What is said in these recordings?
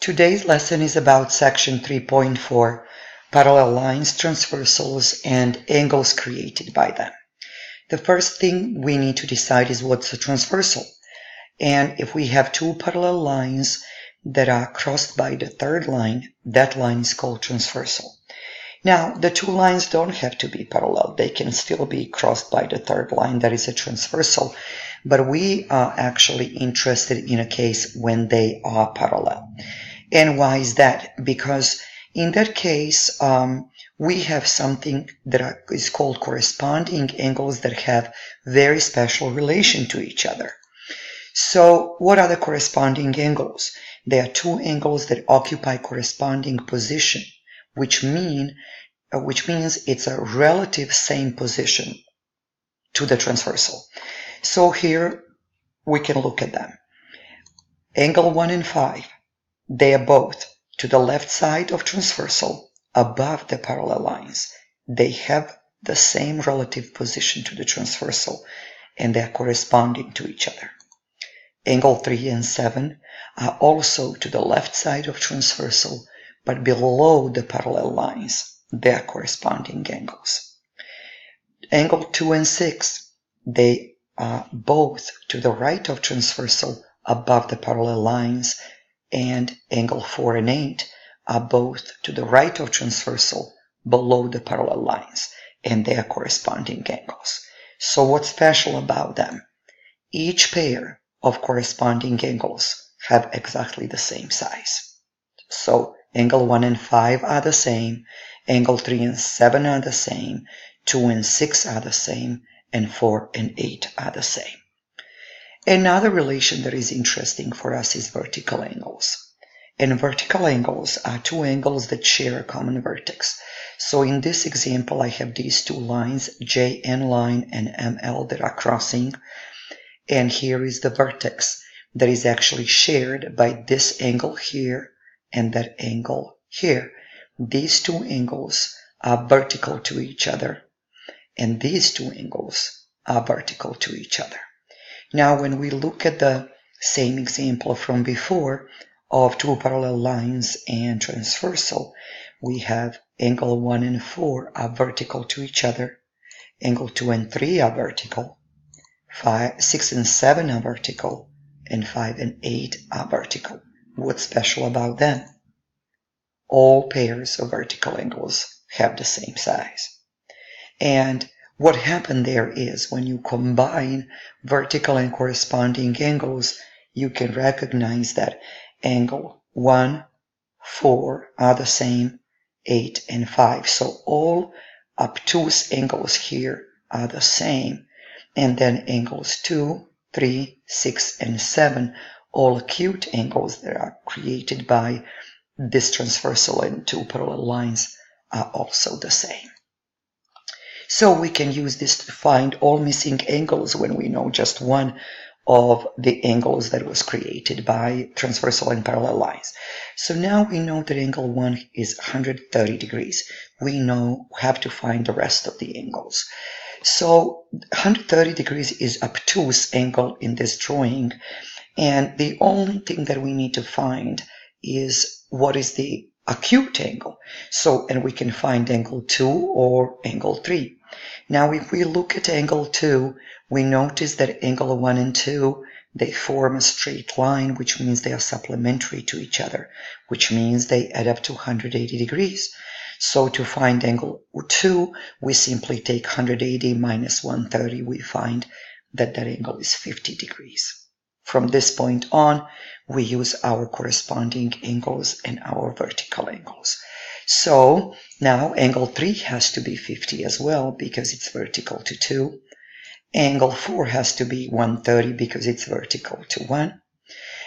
Today's lesson is about section 3.4, parallel lines, transversals, and angles created by them. The first thing we need to decide is what's a transversal. And if we have two parallel lines that are crossed by the third line, that line is called transversal. Now, the two lines don't have to be parallel. They can still be crossed by the third line. That is a transversal. But we are actually interested in a case when they are parallel. And why is that? Because in that case, we have something that is called corresponding angles that have very special relation to each other. So what are the corresponding angles? They are two angles that occupy corresponding position, which means it's a relative same position to the transversal. So here we can look at them. Angle 1 and 5, they are both to the left side of transversal above the parallel lines. They have the same relative position to the transversal and they are corresponding to each other. Angle 3 and 7 are also to the left side of transversal but below the parallel lines. They are corresponding angles. Angle 2 and 6, they are both to the right of transversal above the parallel lines, and angle 4 and 8 are both to the right of transversal below the parallel lines, and they are corresponding angles. So what's special about them? Each pair of corresponding angles have exactly the same size. So angle 1 and 5 are the same, angle 3 and 7 are the same, 2 and 6 are the same, and 4 and 8 are the same. Another relation that is interesting for us is vertical angles. And vertical angles are two angles that share a common vertex. So in this example, I have these two lines, JN line and ML, that are crossing. And here is the vertex that is actually shared by this angle here and that angle here. These two angles are vertical to each other, and these two angles are vertical to each other. Now, when we look at the same example from before of two parallel lines and transversal, we have angle 1 and 4 are vertical to each other, angle 2 and 3 are vertical, 6 and 7 are vertical, and 5 and 8 are vertical. What's special about them? All pairs of vertical angles have the same size. And what happened there is when you combine vertical and corresponding angles, you can recognize that angle 1, 4 are the same, 8 and 5. So all obtuse angles here are the same. And then angles 2, 3, 6, and 7, all acute angles that are created by this transversal and two parallel lines are also the same. So we can use this to find all missing angles when we know just one of the angles that was created by transversal and parallel lines. So now we know that angle 1 is 130 degrees. We have to find the rest of the angles. So 130 degrees is obtuse angle in this drawing, and the only thing that we need to find is what is the acute angle. So, and we can find angle 2 or angle 3. Now, if we look at angle 2, we notice that angle 1 and 2, they form a straight line, which means they are supplementary to each other, which means they add up to 180 degrees. So to find angle 2, we simply take 180 minus 130. We find that that angle is 50 degrees. From this point on, we use our corresponding angles and our vertical angles. So now angle 3 has to be 50 as well because it's vertical to 2. Angle 4 has to be 130 because it's vertical to 1.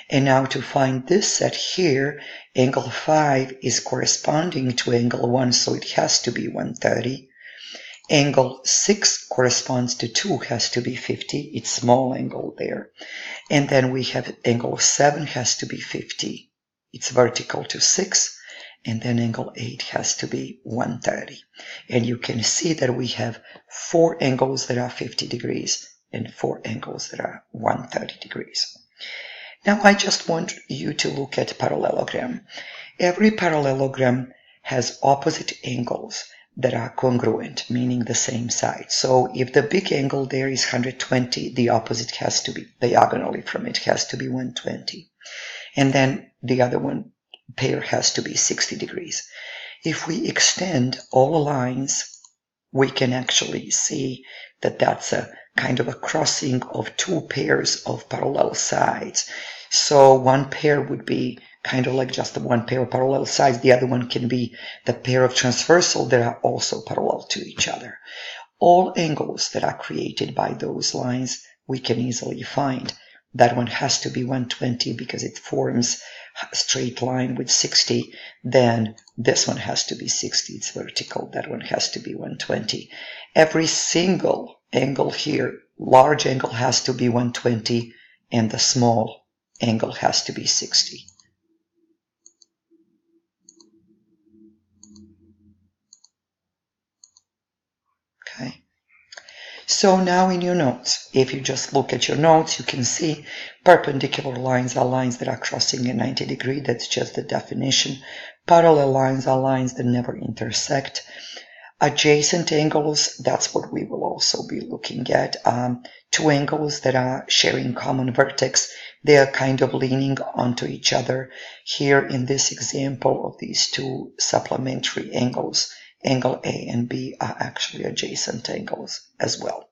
And now to find this set here, angle 5 is corresponding to angle 1, so it has to be 130. Angle 6 corresponds to 2, has to be 50. It's small angle there. And then we have angle 7 has to be 50. It's vertical to 6. And then angle 8 has to be 130. And you can see that we have 4 angles that are 50 degrees and 4 angles that are 130 degrees. Now I just want you to look at parallelogram. Every parallelogram has opposite angles that are congruent, meaning the same side. So if the big angle there is 120, the opposite has to be, diagonally from it has to be 120. And then the other one pair has to be 60 degrees. If we extend all lines, we can actually see that that's a kind of a crossing of two pairs of parallel sides. So one pair would be kind of like just the one pair of parallel sides. The other one can be the pair of transversal that are also parallel to each other. All angles that are created by those lines we can easily find. That one has to be 120 because it forms a straight line with 60. Then this one has to be 60. It's vertical. That one has to be 120. Every single angle here, large angle has to be 120 and the small angle has to be 60. Okay. So now in your notes, if you just look at your notes, you can see perpendicular lines are lines that are crossing a 90 degree. That's just the definition. Parallel lines are lines that never intersect. Adjacent angles, that's what we will also be looking at. Two angles that are sharing common vertex, they are kind of leaning onto each other. Here in this example of these two supplementary angles, angle A and B are actually adjacent angles as well.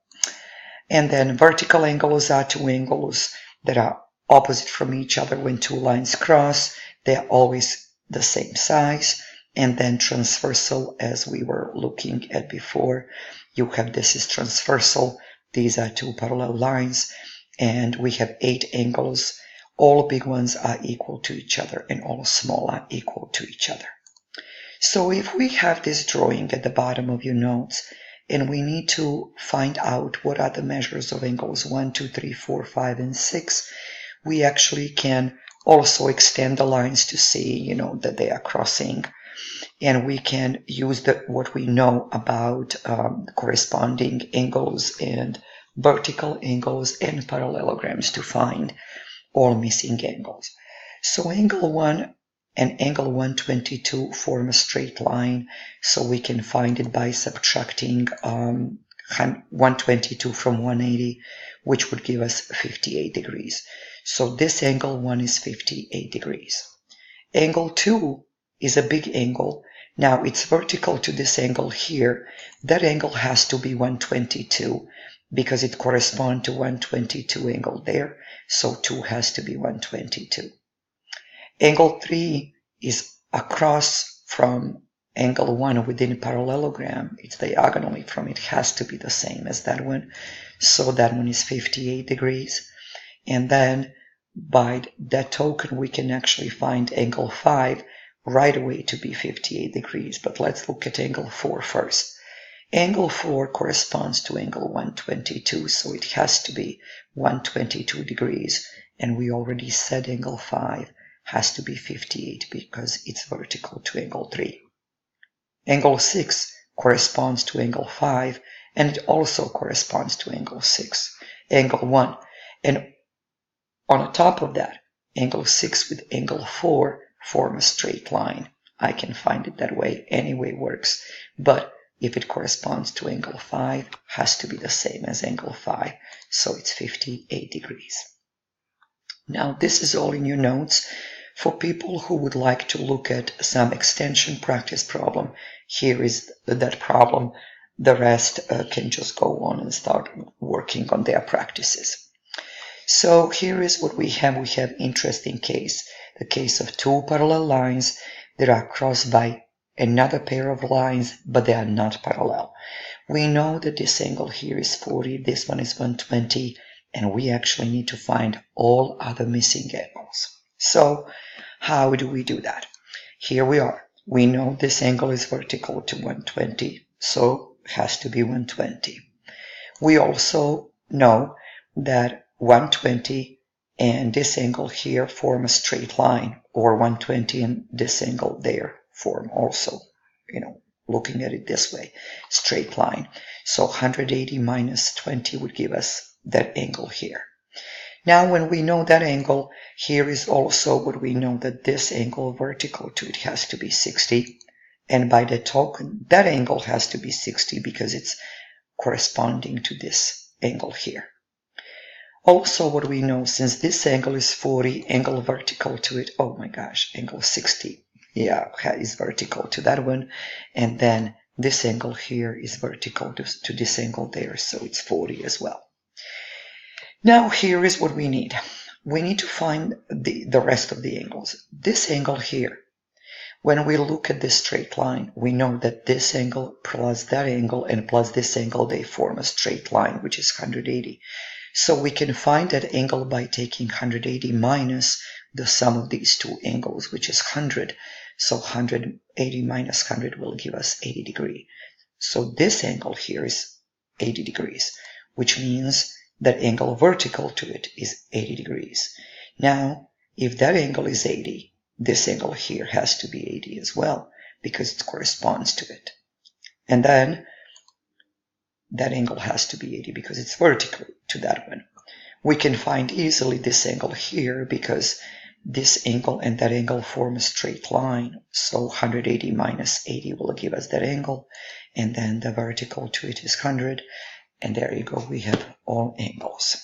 And then vertical angles are two angles that are opposite from each other when two lines cross. They are always the same size. And then transversal, as we were looking at before, you have this is transversal. These are two parallel lines. And we have 8 angles. All big ones are equal to each other and all small are equal to each other. So if we have this drawing at the bottom of your notes and we need to find out what are the measures of angles 1, 2, 3, 4, 5, and 6, we actually can also extend the lines to see, that they are crossing. And we can use what we know about corresponding angles and vertical angles and parallelograms to find all missing angles. So angle 1 and angle 122 form a straight line, so we can find it by subtracting 122 from 180, which would give us 58 degrees. So this angle 1 is 58 degrees. Angle 2 is a big angle. Now it's vertical to this angle here. That angle has to be 122 because it corresponds to 122 angle there. So 2 has to be 122. Angle 3 is across from angle 1 within parallelogram. It's diagonally from it, has to be the same as that one. So that one is 58 degrees. And then by that token, we can actually find angle 5 right away to be 58 degrees. But let's look at angle 4 first. Angle 4 corresponds to angle 122, so it has to be 122 degrees. And we already said angle 5 has to be 58 because it's vertical to angle 3. Angle 6 corresponds to angle 5, and it also corresponds to angle 6, angle 1. And on top of that, angle 6 with angle 4 form a straight line. I can find it that way, any way works. But if it corresponds to angle 5, has to be the same as angle 5, so it's 58 degrees. Now this is all in your notes. For people who would like to look at some extension practice problem, here is that problem. The rest can just go on and start working on their practices. So here is what we have. We have interesting case. The case of two parallel lines that are crossed by another pair of lines, but they are not parallel. We know that this angle here is 40, this one is 120, and we actually need to find all other missing angles. So how do we do that? Here we are. We know this angle is vertical to 120, so it has to be 120. We also know that 120 and this angle here form a straight line, or 120 and this angle there form also, looking at it this way, straight line. So 180 minus 20 would give us that angle here. Now when we know that angle, here is also what we know, that this angle vertical to it has to be 60. And by the token, that angle has to be 60 because it's corresponding to this angle here. Also what we know, since this angle is 40, angle vertical to it, oh my gosh, angle 60, yeah, is vertical to that one. And then this angle here is vertical to this angle there, so it's 40 as well. Now here is what we need. We need to find the rest of the angles. This angle here, when we look at this straight line, we know that this angle plus that angle and plus this angle, they form a straight line, which is 180. So we can find that angle by taking 180 minus the sum of these two angles, which is 100. So 180 minus 100 will give us 80 degrees. So this angle here is 80 degrees, which means that angle vertical to it is 80 degrees. Now, if that angle is 80, this angle here has to be 80 as well, because it corresponds to it. And then that angle has to be 80 because it's vertical to that one. We can find easily this angle here because this angle and that angle form a straight line. So 180 minus 80 will give us that angle. And then the vertical to it is 100. And there you go, we have all angles.